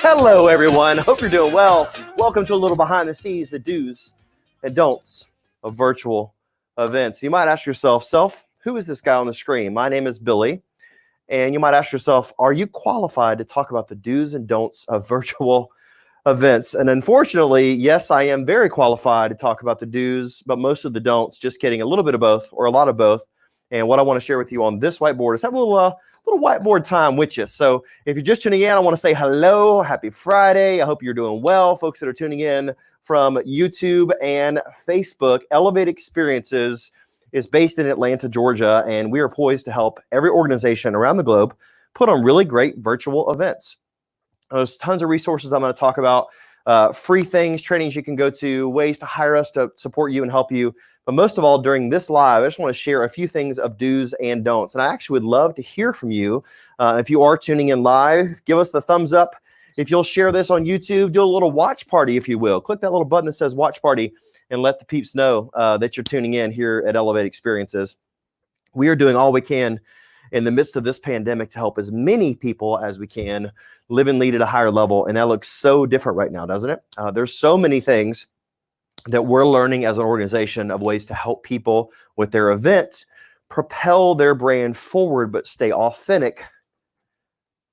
Hello, everyone. Hope you're doing well. Welcome to a little behind the scenes, the do's and don'ts of virtual events. You might ask yourself, who is this guy on the screen? My name is Billy. And you might ask yourself, are you qualified to talk about the do's and don'ts of virtual events? And unfortunately, yes, I am very qualified to talk about the do's, but most of the don'ts. Just kidding, a little bit of both or a lot of both. And what I want to share with you on this whiteboard is have a little whiteboard time with you. So if you're just tuning in, I want to say hello, happy Friday. I hope you're doing well. Folks that are tuning in from YouTube and Facebook, Elevate Experiences is based in Atlanta, Georgia, and we are poised to help every organization around the globe put on really great virtual events. There's tons of resources I'm going to talk about, free things, trainings you can go to, ways to hire us to support you and help you. But most of all, during this live, I just want to share a few things of do's and don'ts. And I actually would love to hear from you. If you are tuning in live, give us the thumbs up. If you'll share this on YouTube, do a little watch party, if you will. Click that little button that says watch party and let the peeps know that you're tuning in here at Elevate Experiences. We are doing all we can in the midst of this pandemic to help as many people as we can live and lead at a higher level. And that looks so different right now, doesn't it? There's so many things that we're learning as an organization of ways to help people with their event, propel their brand forward, but stay authentic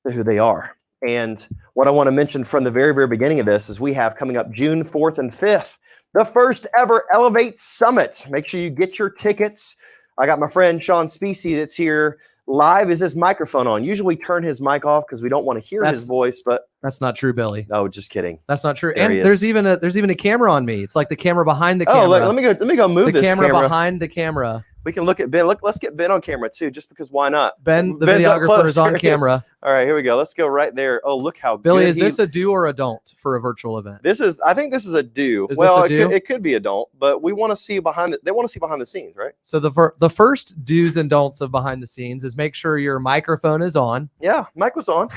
to who they are. And what I want to mention from the very, very beginning of this is we have coming up June 4th and 5th, the first ever Elevate Summit. Make sure you get your tickets. I got my friend Sean Specie that's here live. Is his microphone on? Usually we turn his mic off because we don't want to hear his voice, but that's not true, Billy. No, just kidding. That's not true. And there's even a camera on me. It's like the camera behind the camera. Oh, let me go move the this camera behind the camera. We can look at Ben. Let's get Ben on camera too, just because why not? Ben, the videographer, is on camera. All right, here we go. Let's go right there. Oh, look how Billy, good is this a do or a don't for a virtual event? I think this is a do. Well, it could be a don't, but we want to see they want to see behind the scenes, right? So the first do's and don'ts of behind the scenes is make sure your microphone is on. Yeah, mic was on.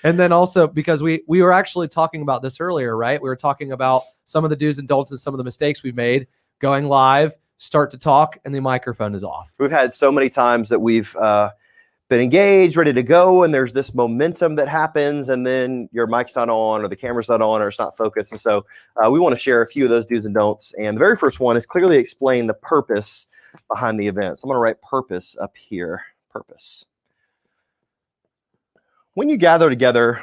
And then also, because we were actually talking about this earlier, right? We were talking about some of the do's and don'ts and some of the mistakes we've made going live, start to talk, and the microphone is off. We've had so many times that we've been engaged, ready to go, and there's this momentum that happens, and then your mic's not on, or the camera's not on, or it's not focused. And so we want to share a few of those do's and don'ts. And the very first one is clearly explain the purpose behind the event. So I'm going to write purpose up here. Purpose. When you gather together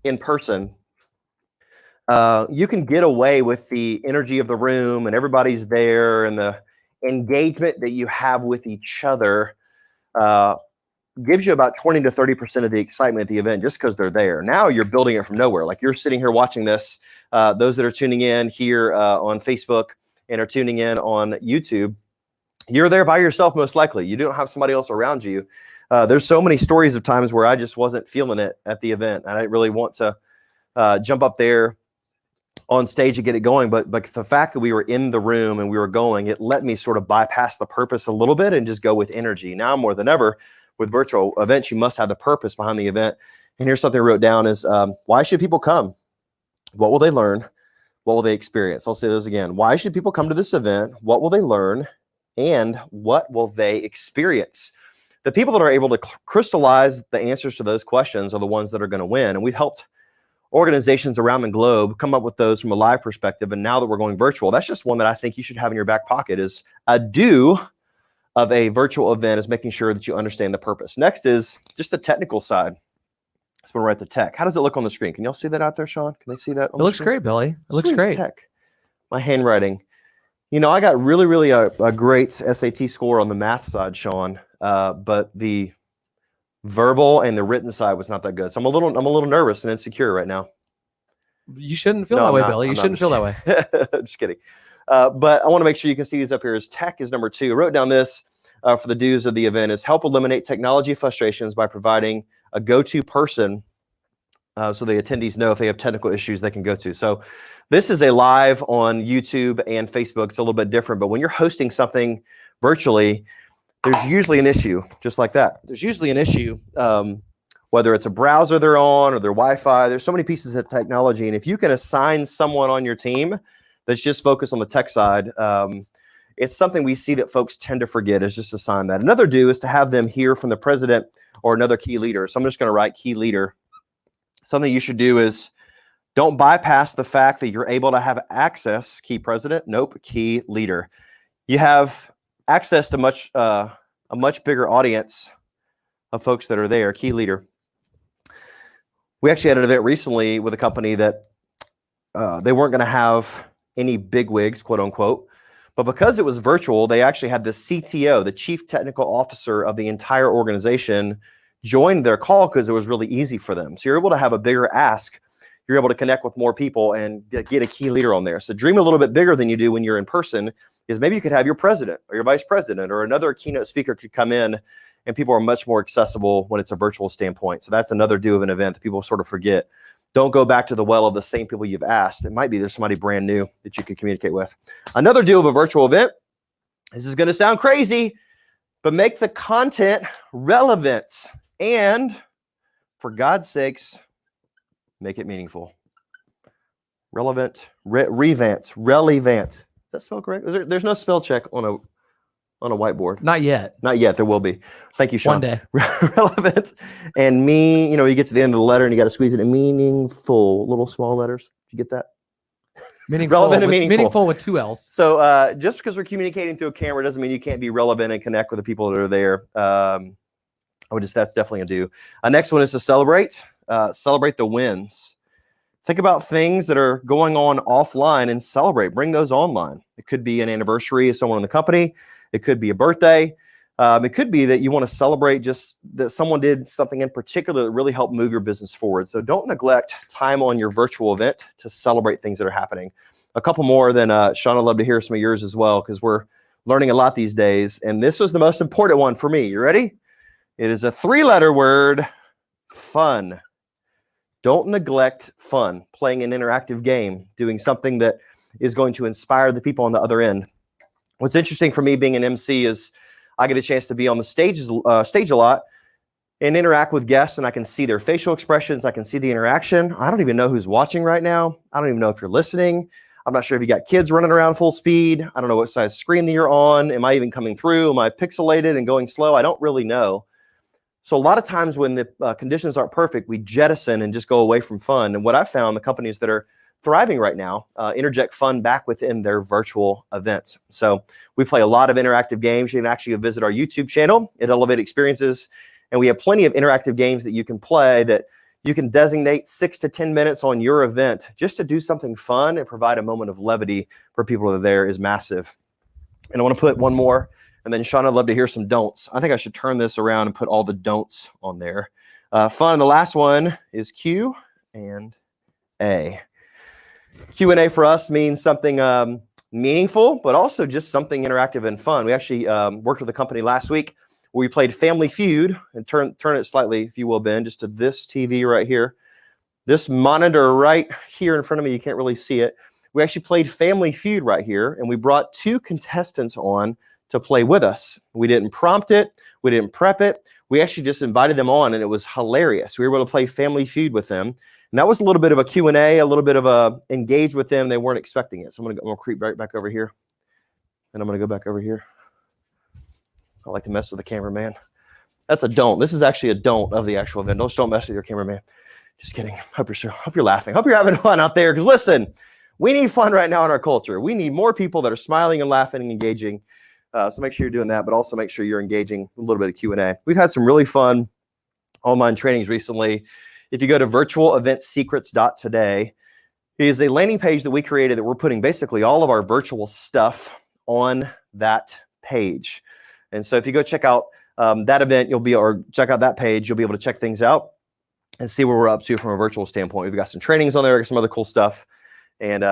in person, you can get away with the energy of the room and everybody's there, and the engagement that you have with each other gives you about 20 to 30% of the excitement at the event just because they're there. Now you're building it from nowhere. Like you're sitting here watching this, those that are tuning in here on Facebook and are tuning in on YouTube, you're there by yourself most likely. You don't have somebody else around you. There's so many stories of times where I just wasn't feeling it at the event. I didn't really want to jump up there on stage and get it going, but the fact that we were in the room and we were going, it let me sort of bypass the purpose a little bit and just go with energy. Now more than ever with virtual events, you must have the purpose behind the event. And here's something I wrote down is, why should people come? What will they learn? What will they experience? I'll say those again. Why should people come to this event? What will they learn? And what will they experience? The people that are able to crystallize the answers to those questions are the ones that are going to win. And we've helped organizations around the globe come up with those from a live perspective. And now that we're going virtual, that's just one that I think you should have in your back pocket is a do of a virtual event is making sure that you understand the purpose. Next is just the technical side. So we'll write the tech. How does it look on the screen? Can y'all see that out there, Sean? Can they see that? It looks great, Billy. It looks great. Tech. My handwriting. You know, I got really a great SAT score on the math side, Sean, but the verbal and the written side was not that good. So I'm a little nervous and insecure right now. You shouldn't feel that way, Billy. You shouldn't feel that way. Just kidding. But I want to make sure you can see these up here. As tech is number 2. I wrote down this. for the do's of the event is help eliminate technology frustrations by providing a go-to person so the attendees know if they have technical issues they can go to. So this is a live on YouTube and Facebook. It's a little bit different, but when you're hosting something virtually, there's usually an issue just like that. There's usually an issue, whether it's a browser they're on or their Wi-Fi. There's so many pieces of technology. And if you can assign someone on your team that's just focused on the tech side, it's something we see that folks tend to forget, is just assign that. Another do is to have them hear from the president or another key leader. So I'm just going to write key leader. Something you should do is don't bypass the fact that you're able to have access, key president, nope, key leader. You have access to a much bigger audience of folks that are there, key leader. We actually had an event recently with a company that they weren't going to have any bigwigs, quote unquote, but because it was virtual, they actually had the CTO, the chief technical officer of the entire organization, joined their call because it was really easy for them. So you're able to have a bigger ask. You're able to connect with more people and get a key leader on there. So dream a little bit bigger than you do when you're in person, is maybe you could have your president or your vice president or another keynote speaker could come in, and people are much more accessible when it's a virtual standpoint. So that's another do of an event that people sort of forget. Don't go back to the well of the same people you've asked. It might be there's somebody brand new that you could communicate with. Another do of a virtual event, this is going to sound crazy, but make the content relevant. And for God's sakes, make it meaningful. Relevant, relevant. Does that spell correct? There's no spell check on a whiteboard. Not yet. Not yet. There will be. Thank you, Sean. One day. Relevant and you get to the end of the letter and you got to squeeze it in meaningful, little small letters. Did you get that? Meaningful. Relevant and meaningful. Meaningful with 2 L's. So just because we're communicating through a camera doesn't mean you can't be relevant and connect with the people that are there. That's definitely a do. Next one is to celebrate. Celebrate the wins. Think about things that are going on offline and celebrate. Bring those online. It could be an anniversary of someone in the company. It could be a birthday. It could be that you want to celebrate just that someone did something in particular that really helped move your business forward. So don't neglect time on your virtual event to celebrate things that are happening. A couple more, then Sean, I'd love to hear some of yours as well, because we're learning a lot these days. And this was the most important one for me. You ready? It is a 3-letter word, fun. Don't neglect fun, playing an interactive game, doing something that is going to inspire the people on the other end. What's interesting for me being an MC is I get a chance to be on the stage a lot and interact with guests, and I can see their facial expressions. I can see the interaction. I don't even know who's watching right now. I don't even know if you're listening. I'm not sure if you got kids running around full speed. I don't know what size screen that you're on. Am I even coming through? Am I pixelated and going slow? I don't really know. So a lot of times when the conditions aren't perfect, we jettison and just go away from fun. And what I found, the companies that are thriving right now interject fun back within their virtual events. So we play a lot of interactive games. You can actually visit our YouTube channel at Elevate Experiences. And we have plenty of interactive games that you can play that you can designate 6 to 10 minutes on your event just to do something fun and provide a moment of levity for people that are there is massive. And I want to put one more. And then, Sean, I'd love to hear some don'ts. I think I should turn this around and put all the don'ts on there. Fun. The last one is Q and A. Q&A for us means something meaningful, but also just something interactive and fun. We actually worked with a company last week where we played Family Feud. And turn it slightly, if you will, Ben, just to this TV right here. This monitor right here in front of me, you can't really see it. We actually played Family Feud right here, and we brought 2 contestants on to play with us. We didn't prompt it. We didn't prep it. We actually just invited them on, and it was hilarious. We were able to play Family Feud with them. And that was a little bit of a Q&A, a little bit of a engage with them. They weren't expecting it. So I'm gonna creep right back over here. And I'm gonna go back over here. I like to mess with the cameraman. That's a don't. This is actually a don't of the actual event. Don't mess with your cameraman. Just kidding. Hope you're laughing. Hope you're having fun out there. Because listen, we need fun right now in our culture. We need more people that are smiling and laughing and engaging. So make sure you're doing that, but also make sure you're engaging a little bit of Q&A. We've had some really fun online trainings recently. If you go to virtualeventsecrets.today, it is a landing page that we created that we're putting basically all of our virtual stuff on that page. And so if you go check out that event, check out that page, you'll be able to check things out and see where we're up to from a virtual standpoint. We've got some trainings on there, some other cool stuff. And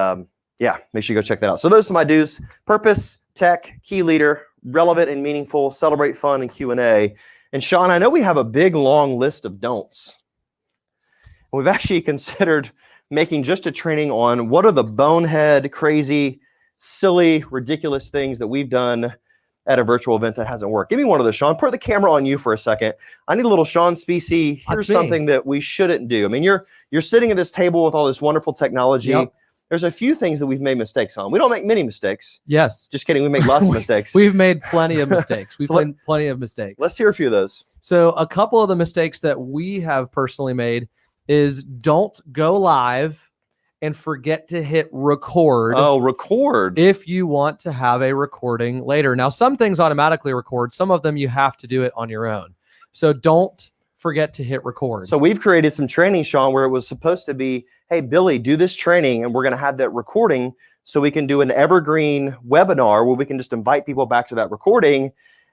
yeah, make sure you go check that out. So those are my do's: purpose, tech, key leader, relevant and meaningful, celebrate fun and Q&A. And Sean, I know we have a big, long list of don'ts. We've actually considered making just a training on what are the bonehead, crazy, silly, ridiculous things that we've done at a virtual event that hasn't worked. Give me one of those, Sean. Put the camera on you for a second. I need a little Sean Specie. Here's something that we shouldn't do. I mean, you're sitting at this table with all this wonderful technology. Yep. There's a few things that we've made mistakes on. We don't make many mistakes. Yes. Just kidding. We make lots of mistakes. We've made plenty of mistakes. We've made plenty of mistakes. Let's hear a few of those. So a couple of the mistakes that we have personally made is don't go live and forget to hit record. Oh, record. If you want to have a recording later. Now, some things automatically record. Some of them you have to do it on your own. So don't forget to hit record. So we've created some training, Sean, where it was supposed to be, hey, Billy, do this training, and we're going to have that recording so we can do an evergreen webinar where we can just invite people back to that recording.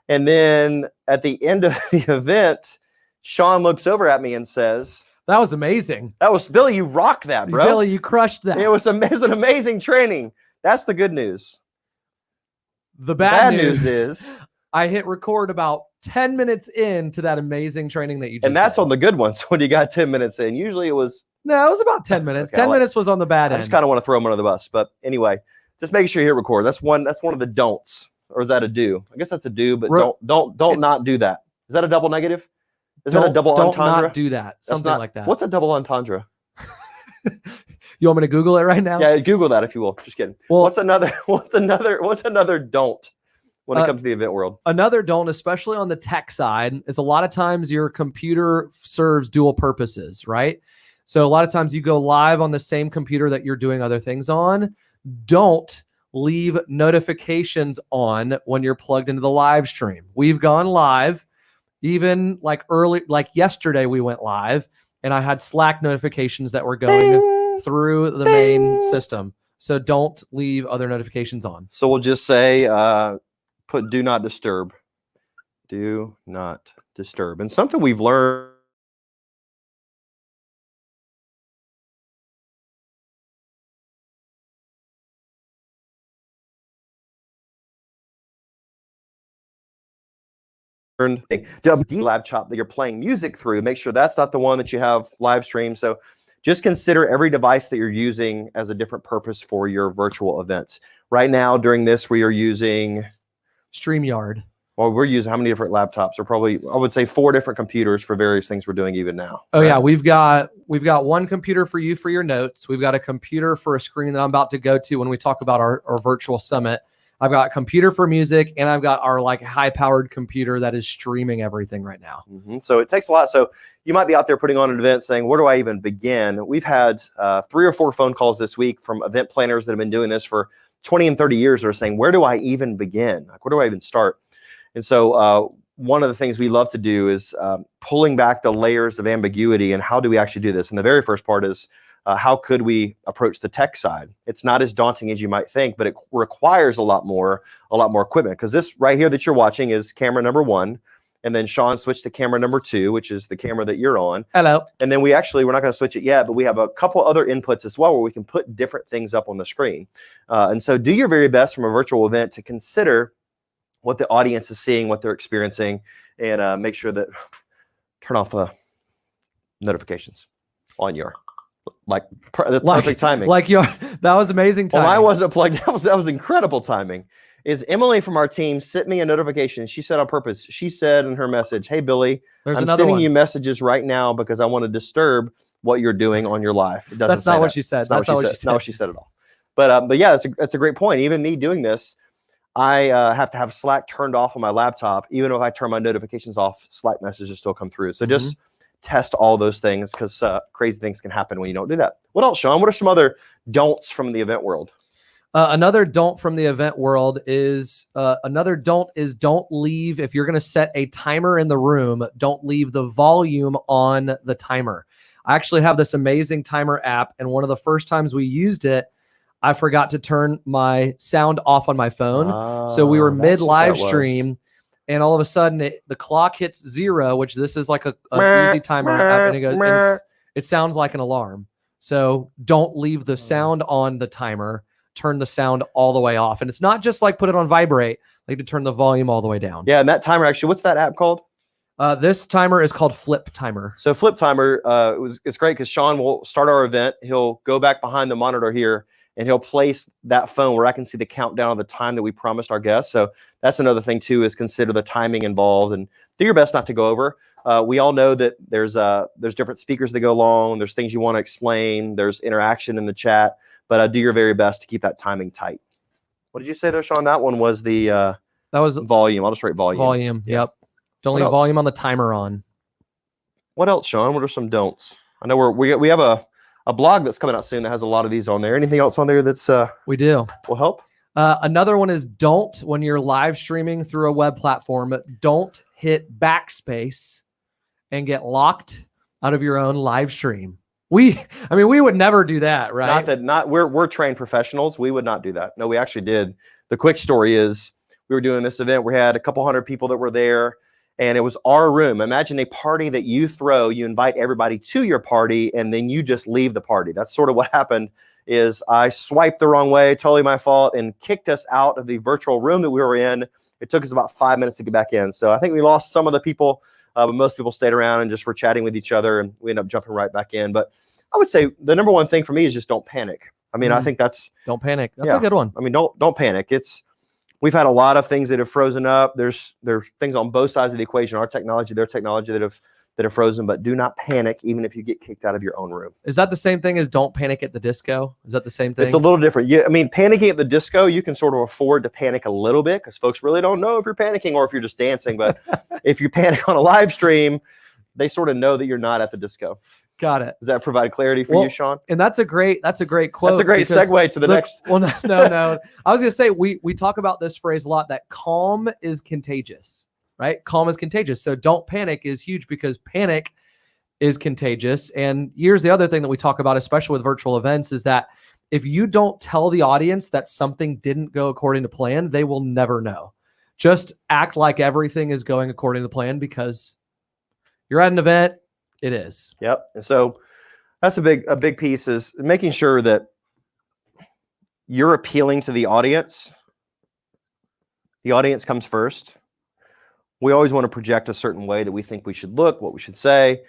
And then at the end of the event, Sean looks over at me and says, that was amazing. That was, Billy, you rocked that, bro. Billy, you crushed that. It was an amazing training. That's the good news. The bad news is I hit record about 10 minutes into that amazing training that you just And that's did. on the good ones when you got 10 minutes in. Usually it was... No, it was about 10 minutes. Okay, 10 minutes was on the bad end. I just kind of want to throw them under the bus. But anyway, just making sure you hit record. That's one of the don'ts. Or is that a do? I guess that's a do, but don't not do that. Is that a double negative? Is that a double entendre? Don't not do that. Something like that. What's a double entendre? You want me to Google it right now? Yeah, Google that if you will. Just kidding. Well, what's another don't when it comes to the event world? Another don't, especially on the tech side, is a lot of times your computer serves dual purposes, right? So a lot of times you go live on the same computer that you're doing other things on. Don't leave notifications on when you're plugged into the live stream. We've gone live, even like yesterday we went live, and I had Slack notifications that were going through the main system. So don't leave other notifications on. So we'll just say, put do not disturb. Do not disturb. And something we've learned laptop that you're playing music through, make sure that's not the one that you have live stream. So just consider every device that you're using as a different purpose for your virtual events. Right now, during this, we are using StreamYard. Well, we're using how many different laptops? Or probably, I would say 4 different computers for various things we're doing even now. Oh, right? Yeah, we've got one computer for you for your notes. We've got a computer for a screen that I'm about to go to when we talk about our virtual summit. I've got a computer for music, and I've got our high-powered computer that is streaming everything right now. Mm-hmm. So it takes a lot. So you might be out there putting on an event saying, where do I even begin? We've had 3 or 4 phone calls this week from event planners that have been doing this for 20 and 30 years that are saying, where do I even begin? Where do I even start? And so one of the things we love to do is pulling back the layers of ambiguity and how do we actually do this? And the very first part is, how could we approach the tech side? It's not as daunting as you might think, but it requires a lot more equipment. Because this right here that you're watching is camera number 1. And then Sean switched to camera number 2, which is the camera that you're on. Hello. And then we're not going to switch it yet, but we have a couple other inputs as well where we can put different things up on the screen. And so do your very best from a virtual event to consider what the audience is seeing, what they're experiencing, and make sure that turn off the notifications on your perfect timing. That was amazing timing. Well, I wasn't plugged. That was incredible timing. Is Emily from our team sent me a notification. She said on purpose. She said in her message, "Hey Billy, I'm sending you messages right now because I want to disturb what you're doing on your live." That's not what she said. That's not what she said. Not what she said at all. But yeah, that's a great point. Even me doing this, I have to have Slack turned off on my laptop. Even if I turn my notifications off, Slack messages still come through. So just test all those things because crazy things can happen when you don't do that. What else, Sean? What are some other don'ts from the event world? Another don't from the event world is don't leave. If you're going to set a timer in the room, don't leave the volume on the timer. I actually have this amazing timer app, and one of the first times we used it, I forgot to turn my sound off on my phone. So we were mid live stream. And all of a sudden, the clock hits 0, which this is like an easy timer app, and it goes. And it sounds like an alarm. So don't leave the sound on the timer. Turn the sound all the way off. And it's not just like put it on vibrate. like to turn the volume all the way down. Yeah, and that timer actually, what's that app called? This timer is called Flip Timer. So Flip Timer, it's great because Sean will start our event. He'll go back behind the monitor here and he'll place that phone where I can see the countdown of the time that we promised our guests. So that's another thing too, is consider the timing involved and do your best not to go over. We all know that there's different speakers that go along. There's things you want to explain. There's interaction in the chat, but do your very best to keep that timing tight. What did you say there, Sean? That one was the that was volume. I'll just write volume. Volume. Yeah. Yep. Don't leave volume on the timer on. What else, Sean? What are some don'ts? I know we have a blog that's coming out soon that has a lot of these on there. Anything else on there that's we do will help? Another one is don't, when you're live streaming through a web platform, don't hit backspace and get locked out of your own live stream. We would never do that, right? We're trained professionals. We would not do that. No, we actually did. The quick story is we were doing this event. We had a couple hundred people that were there. And it was our room. Imagine a party that you throw, you invite everybody to your party, and then you just leave the party. That's sort of what happened. Is I swiped the wrong way, totally my fault, and kicked us out of the virtual room that we were in. It took us about 5 minutes to get back in. So I think we lost some of the people, but most people stayed around and just were chatting with each other, and we ended up jumping right back in. But I would say the number one thing for me is just don't panic. I mean, I think that's... Don't panic. That's a good one. I mean, don't panic. We've had a lot of things that have frozen up. There's things on both sides of the equation, our technology, their technology that have frozen, but do not panic even if you get kicked out of your own room. Is that the same thing as don't panic at the disco? Is that the same thing? It's a little different. Yeah, I mean, panicking at the disco, you can sort of afford to panic a little bit because folks really don't know if you're panicking or if you're just dancing. But if you panic on a live stream, they sort of know that you're not at the disco. Got it. Does that provide clarity for you, Sean? And that's a great quote. That's a great segue to the next. Well, no. I was going to say, we talk about this phrase a lot, that calm is contagious, right? Calm is contagious. So don't panic is huge because panic is contagious. And here's the other thing that we talk about, especially with virtual events, is that if you don't tell the audience that something didn't go according to plan, they will never know. Just act like everything is going according to plan because you're at an event. It is. Yep. And so that's a big piece, is making sure that you're appealing to the audience. The audience comes first. We always want to project a certain way that we think we should look, what we should say.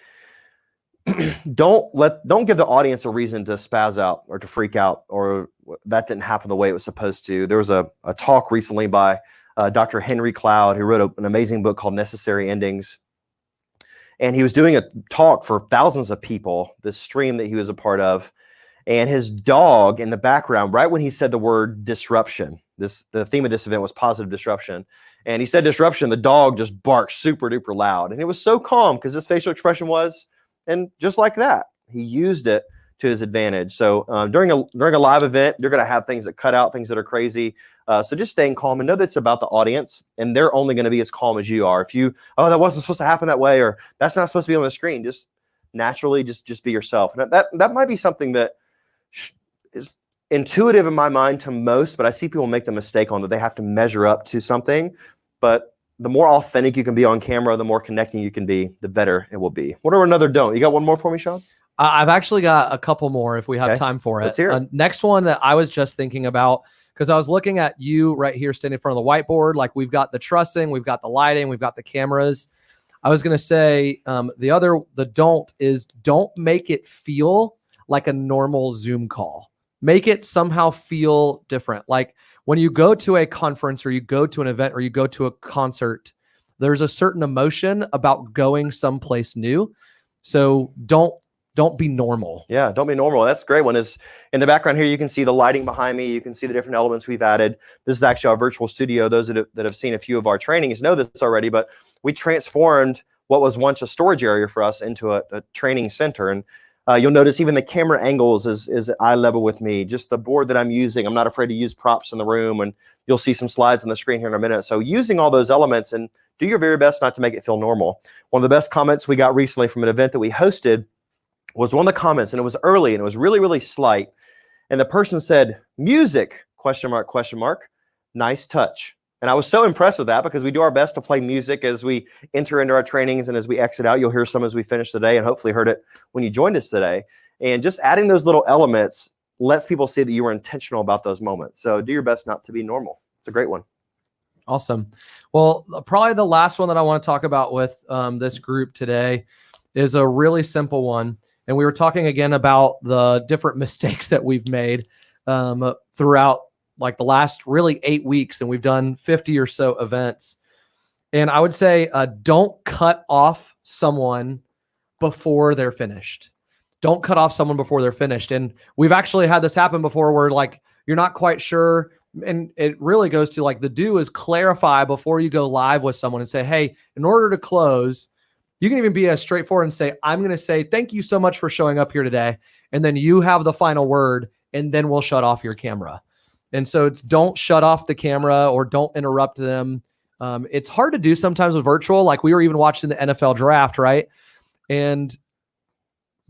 Don't give the audience a reason to spaz out or to freak out, or that didn't happen the way it was supposed to. There was a talk recently by Dr. Henry Cloud, who wrote an amazing book called Necessary Endings. And he was doing a talk for thousands of people, this stream that he was a part of. And his dog in the background, right when he said the word disruption, the theme of this event was positive disruption. And he said disruption, the dog just barked super duper loud. And it was so calm because his facial expression was, and just like that, he used it to his advantage. So during a live event, you're going to have things that cut out, things that are crazy. So just staying calm and know that it's about the audience, and they're only going to be as calm as you are. If you, that wasn't supposed to happen that way, or that's not supposed to be on the screen, just naturally just be yourself. And that might be something that is intuitive in my mind to most, but I see people make the mistake on that they have to measure up to something. But the more authentic you can be on camera, the more connecting you can be, the better it will be. What are another don't? You got one more for me, Sean? I've actually got a couple more if we have time for it. Let's hear it. Next one that I was just thinking about, because I was looking at you right here standing in front of the whiteboard. Like, we've got the trussing, we've got the lighting, we've got the cameras. I was going to say the don't is don't make it feel like a normal Zoom call. Make it somehow feel different. Like when you go to a conference or you go to an event or you go to a concert, there's a certain emotion about going someplace new. So don't be normal. Yeah, don't be normal. That's a great one. Is in the background here, you can see the lighting behind me. You can see the different elements we've added. This is actually our virtual studio. Those that have seen a few of our trainings know this already, but we transformed what was once a storage area for us into a training center. And you'll notice even the camera angles is at eye level with me. Just the board that I'm using, I'm not afraid to use props in the room, and you'll see some slides on the screen here in a minute. So using all those elements, and do your very best not to make it feel normal. One of the best comments we got recently from an event that we hosted was one of the comments, and it was early, and it was really, really slight. And the person said, music, question mark, nice touch. And I was so impressed with that, because we do our best to play music as we enter into our trainings and as we exit out. You'll hear some as we finish today, and hopefully heard it when you joined us today. And just adding those little elements lets people see that you were intentional about those moments. So do your best not to be normal. It's a great one. Awesome. Well, probably the last one that I want to talk about with this group today is a really simple one. And we were talking again about the different mistakes that we've made throughout like the last really 8 weeks. And we've done 50 or so events. And I would say don't cut off someone before they're finished. Don't cut off someone before they're finished. And we've actually had this happen before where like you're not quite sure. And it really goes to like the do is clarify before you go live with someone and say, hey, in order to close, you can even be as straightforward and say, I'm going to say, thank you so much for showing up here today. And then you have the final word, and then we'll shut off your camera. And so it's don't shut off the camera or don't interrupt them. It's hard to do sometimes with virtual. Like we were even watching the NFL draft, right? And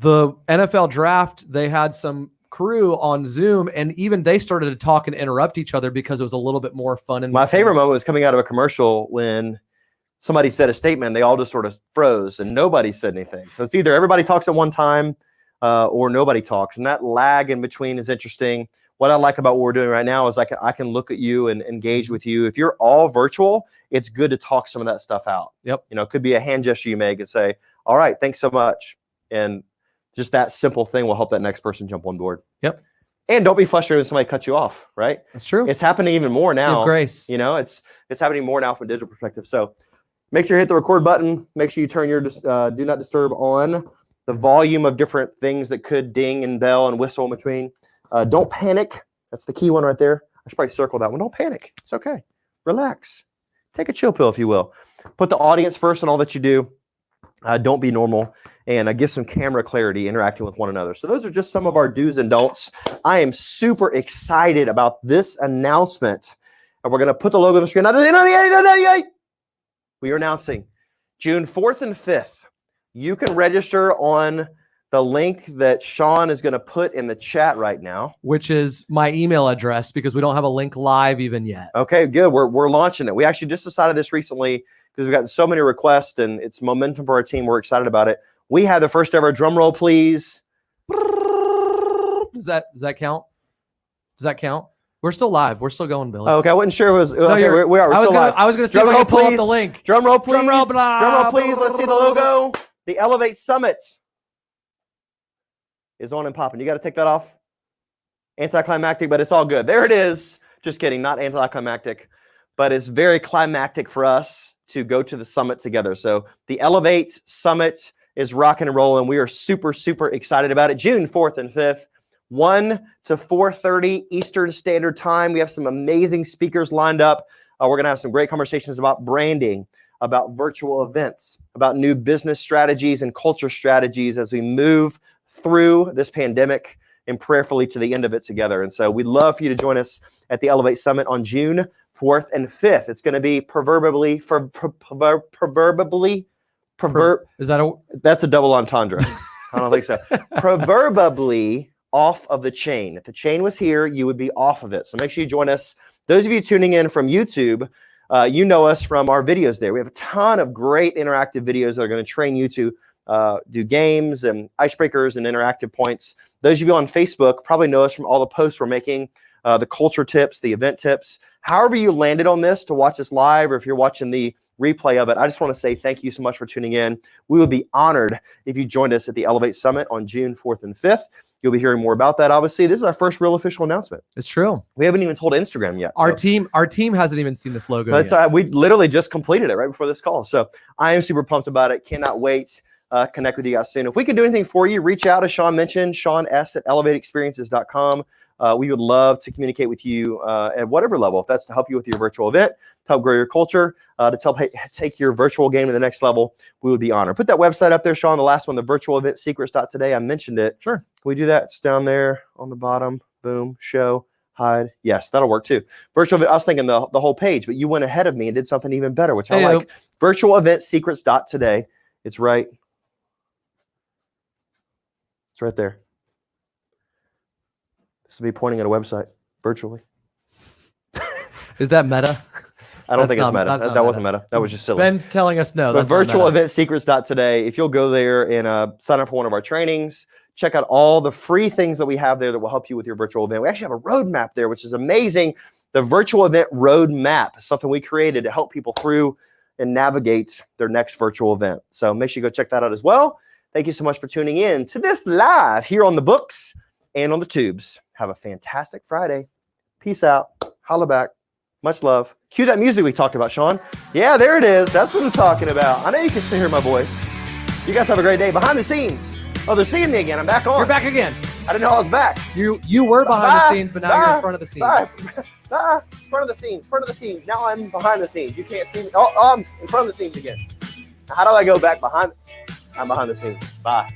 the NFL draft, they had some crew on Zoom, and even they started to talk and interrupt each other because it was a little bit more fun. And my favorite moment was coming out of a commercial when somebody said a statement, they all just sort of froze and nobody said anything. So it's either everybody talks at one time or nobody talks. And that lag in between is interesting. What I like about what we're doing right now is I can look at you and engage with you. If you're all virtual, it's good to talk some of that stuff out. Yep. You know, it could be a hand gesture you make and say, all right, thanks so much. And just that simple thing will help that next person jump on board. Yep. And don't be frustrated when somebody cuts you off, right? That's true. It's happening even more now. Give grace. You know, it's happening more now from a digital perspective. So make sure you hit the record button. Make sure you turn your do not disturb on. The volume of different things that could ding and bell and whistle in between. Don't panic. That's the key one right there. I should probably circle that one. Don't panic. It's okay. Relax. Take a chill pill, if you will. Put the audience first in all that you do. Don't be normal. And give some camera clarity interacting with one another. So those are just some of our do's and don'ts. I am super excited about this announcement. And we're going to put the logo on the screen. We are announcing June 4th and 5th. You can register on the link that Sean is going to put in the chat right now. Which is my email address because we don't have a link live even yet. Okay, good. We're launching it. We actually just decided this recently because we've gotten so many requests and it's momentum for our team. We're excited about it. We have the first ever drum roll, please. Does that count? Does that count? We're still live. We're still going, Billy. Oh, okay, I wasn't sure it was. Okay, we are. We're still live. I was going to see if I could pull up the link. Drum roll, please. Drum roll, blah, drum roll, please. blah, Let's see the blah, logo. The Elevate Summit is on and popping. You got to take that off. Anticlimactic, but it's all good. There it is. Just kidding. Not anticlimactic, but it's very climactic for us to go to the summit together. So the Elevate Summit is rocking and rolling. We are super, super excited about it. June 4th and 5th, 1 to 4:30 Eastern Standard Time. We have some amazing speakers lined up. We're going to have some great conversations about branding, about virtual events, about new business strategies and culture strategies as we move through this pandemic and prayerfully to the end of it together. And so we'd love for you to join us at the Elevate Summit on June 4th and 5th. It's going to be that's a double entendre. I don't think so. Proverbially off of the chain. If the chain was here, you would be off of it. So make sure you join us. Those of you tuning in from YouTube, you know us from our videos there. We have a ton of great interactive videos that are going to train you to do games and icebreakers and interactive points. Those of you on Facebook probably know us from all the posts we're making, the culture tips, the event tips. However you landed on this to watch us live, or if you're watching the replay of it, I just want to say thank you so much for tuning in. We would be honored if you joined us at the Elevate Summit on June 4th and 5th. You'll be hearing more about that. Obviously, this is our first real official announcement. It's true. We haven't even told Instagram yet. Our team hasn't even seen this logo yet. We literally just completed it right before this call. So I am super pumped about it. Cannot wait. Connect with you guys soon. If we can do anything for you, reach out, as Sean mentioned, sean.s@elevateexperiences.com. We would love to communicate with you at whatever level. If that's to help you with your virtual event, to help grow your culture, to help take your virtual game to the next level, we would be honored. Put that website up there, Sean, the last one, the virtualevent-secrets.today. I mentioned it. Sure. Can we do that? It's down there on the bottom. Boom. Show. Hide. Yes, that'll work too. Virtual. I was thinking the whole page, but you went ahead of me and did something even better, which I like. Virtualevent-secrets.today. It's right. It's right there. This will be pointing at a website virtually. Is that meta? I don't think it's meta. That wasn't meta. That was just silly. Ben's telling us no. But virtualevent-secrets.today. If you'll go there and sign up for one of our trainings, check out all the free things that we have there that will help you with your virtual event. We actually have a roadmap there, which is amazing. the virtual event roadmap is something we created to help people through and navigate their next virtual event. So make sure you go check that out as well. Thank you so much for tuning in to this live here on the books and on the tubes. Have a fantastic Friday. Peace out. Holla back. Much love. Cue that music we talked about, Sean. Yeah, there it is. That's what I'm talking about. I know you can still hear my voice. You guys have a great day. Behind the scenes. Oh, they're seeing me again. I'm back on. You're back again. I didn't know I was back. You were behind the scenes, but now you're in front of the scenes. Front of the scenes. Front of the scenes. Now I'm behind the scenes. You can't see me. Oh, I'm in front of the scenes again. How do I go back behind? I'm behind the scenes. Bye.